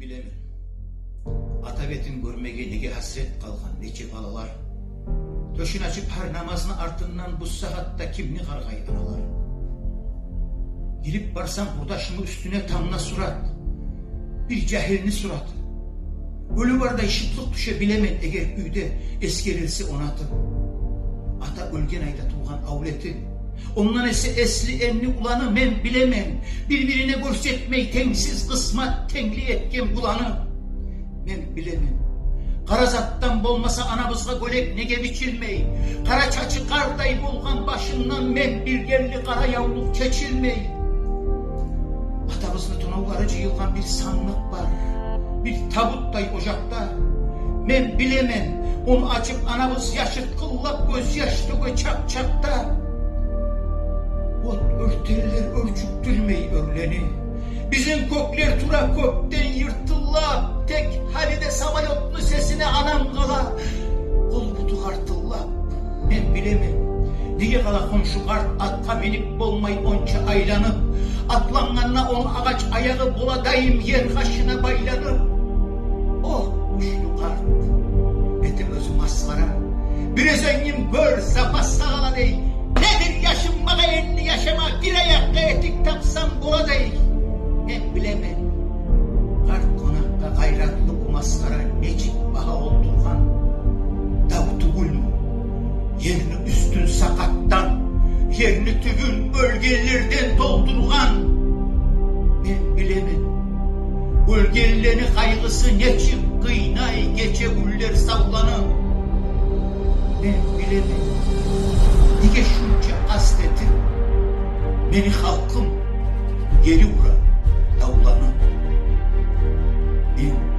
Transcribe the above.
Men bilemin. Atabetin görmege nege hasret kalgan nece balalar. Döşün açıp her namazını ardından bu saatte kimni kargay analar. Girip barsam burdaşımı üstüne tamla surat. Bir cahilini surat. Ölü var da işitlik düşe bilemen eğer üyde eskerilse onatı. Ata ölgen ayda tuğan avleti. Ondan esli enli ulanı men bilemem. Birbirine görsetmeyi tengsiz kısmat tengli etken bulanı. Men bilemem. Karazattan bolmasa anabızga golek nege biçilmeyi. Kara çaçı karday bolgan başından men bir gelli kara yavruluk çeçilmeyi. Atabızlı tonavları cıyılgan bir sanlık var. Bir tabutday ocakta. Men bilemem. Onu açıp anabız yaşıt kıllap göz yaşlı çap çapta. Ot örteller örçüktürmeyi örleni. Bizim kokler tura kökten yırtıllap. Tek halide sabayotlu sesine anam kala. Kol butu hartıllap. Men bilemem. Diye kala komşu kart atka binip bolmay onça aylanıp. Atlanganla onun ağaç ayağı buladayım yer kaşına baylanıp. Oh uçlu kart. Etim özü masvara. Bir özengim görse bassağala dey. Nedir yaşım bana enli yaşama. Bir ayakta etik tapsam bula dey. Ben bilemem. Kart konakta gayratlı bu maskara necip baha oldurgan. Davutu gül mü? Yerini üstün sakattan. Yerini tügün bölgelerden doldurgan. Ben bilemem. Bölgelerini kaygısı neçip kıynay gece güller sallanır. Ben bilemem. Dige şunca kastetim. Beni halkım geri vura davlanır. Ben